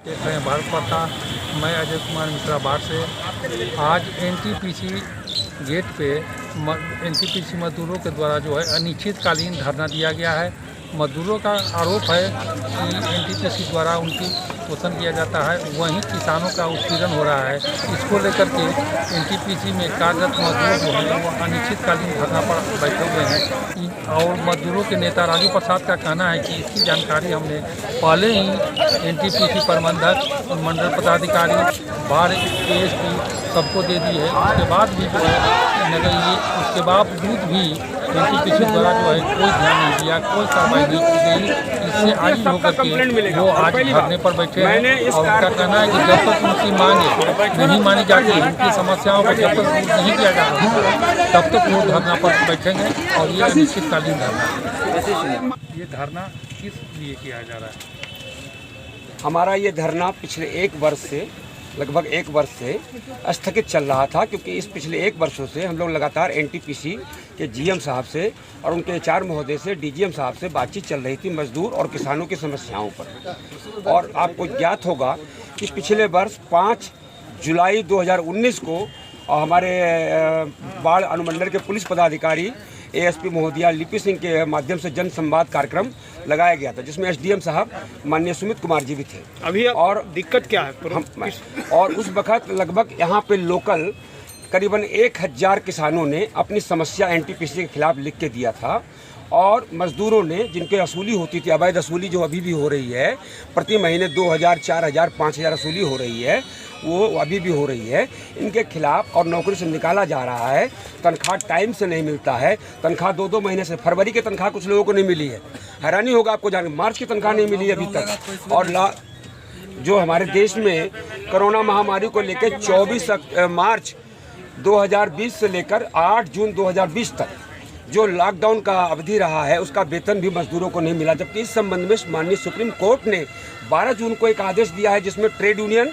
देख रहे हैं भारत वार्ता। मैं अजय कुमार मिश्रा बाढ़ से। आज एनटीपीसी गेट पे एनटीपीसी मजदूरों के द्वारा जो है अनिश्चितकालीन धरना दिया गया है। मजदूरों का आरोप है कि एनटीपीसी द्वारा उनकी शोषण किया जाता है, वहीं किसानों का उत्पीड़न हो रहा है। इसको लेकर के एनटीपीसी में कार्यरत मजदूर जो हैं वो अनिश्चितकालीन धरना पर बैठे हुए हैं। और मजदूरों के नेता राजू प्रसाद का कहना है कि इसकी जानकारी हमने पहले ही एनटीपीसी प्रबंधक, मंडल पदाधिकारी, बाढ़ एएसपी सबको दे दी है। उसके बाद भी जो है उसके बावजूद भी एनटीपीसी द्वारा जो है कोई ध्यान नहीं दिया, कोई कार्रवाई नहीं की गई। इससे आगे होकर के वो आज धरने पर बैठे हैं और उनका कहना है कि जब तक उनकी मांगे नहीं मानी जाती, उनकी समस्याओं को जब तक दूर नहीं किया जाता, तब तक वो धरना पर बैठेंगे। और ये अनिश्चितकालीन धरना है। ये धरना किस लिए किया जा रहा है? हमारा ये धरना पिछले लगभग एक वर्ष से स्थगित चल रहा था, क्योंकि इस पिछले एक वर्षों से हम लोग लगातार एनटीपीसी के जीएम साहब से और उनके एचआर महोदय से, डीजीएम साहब से बातचीत चल रही थी मजदूर और किसानों की समस्याओं पर। और आपको ज्ञात होगा कि पिछले वर्ष 5 जुलाई 2019 को हमारे बाढ़ अनुमंडल के पुलिस पदाधिकारी एएसपी महोदया लिपि सिंह के माध्यम से जन संवाद कार्यक्रम लगाया गया था, जिसमें एसडीएम साहब माननीय सुमित कुमार जी भी थे। अभी और दिक्कत क्या है? और उस वक्त लगभग यहाँ पे लोकल करीबन 1000 किसानों ने अपनी समस्या एनटीपीसी के खिलाफ लिख के दिया था। और मजदूरों ने, जिनके वसूली होती थी, अवैध वसूली जो अभी भी हो रही है, प्रति महीने 2000, 4000, 5000 वसूली हो रही है, वो अभी भी हो रही है, इनके खिलाफ और नौकरी से निकाला जा रहा है। तनख्वाह टाइम से नहीं मिलता है, तनख्वाह 2-2 महीने से, फरवरी की तनख्वाह कुछ लोगों को नहीं मिली है। हैरानी होगा आपको जान, मार्च की तनख्वाह नहीं मिली अभी तक। और जो हमारे देश में कोरोना महामारी को लेकर 24 मार्च 2020 से लेकर 8 जून 2020 तक जो लॉकडाउन का अवधि रहा है, उसका वेतन भी मजदूरों को नहीं मिला। जबकि इस संबंध में माननीय सुप्रीम कोर्ट ने 12 जून को एक आदेश दिया है, जिसमें ट्रेड यूनियन,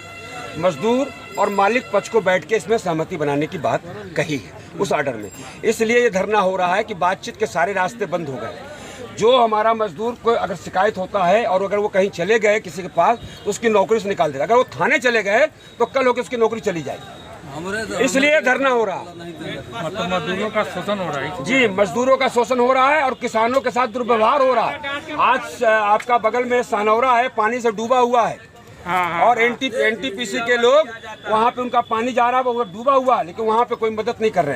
मजदूर और मालिक पक्ष को बैठ के इसमें सहमति बनाने की बात कही है उस ऑर्डर में। इसलिए ये धरना हो रहा है कि बातचीत के सारे रास्ते बंद हो गए। जो हमारा मजदूर को अगर शिकायत होता है और अगर वो कहीं चले गए किसी के पास, तो उसकी नौकरी से निकाल देगा। अगर वो थाने चले गए तो कल होकर उसकी नौकरी चली जाएगी। इसलिए धरना हो रहा। मतलब मजदूरों का शोषण हो रहा है। जी, मजदूरों का शोषण हो रहा है और किसानों के साथ दुर्व्यवहार हो रहा है। आज आपका बगल में सनौरा है, पानी से डूबा हुआ है। और एनटीपीसी के लोग वहाँ पे, उनका पानी जा रहा है, वो डूबा हुआ है, लेकिन वहाँ पे कोई मदद नहीं कर रहे हैं।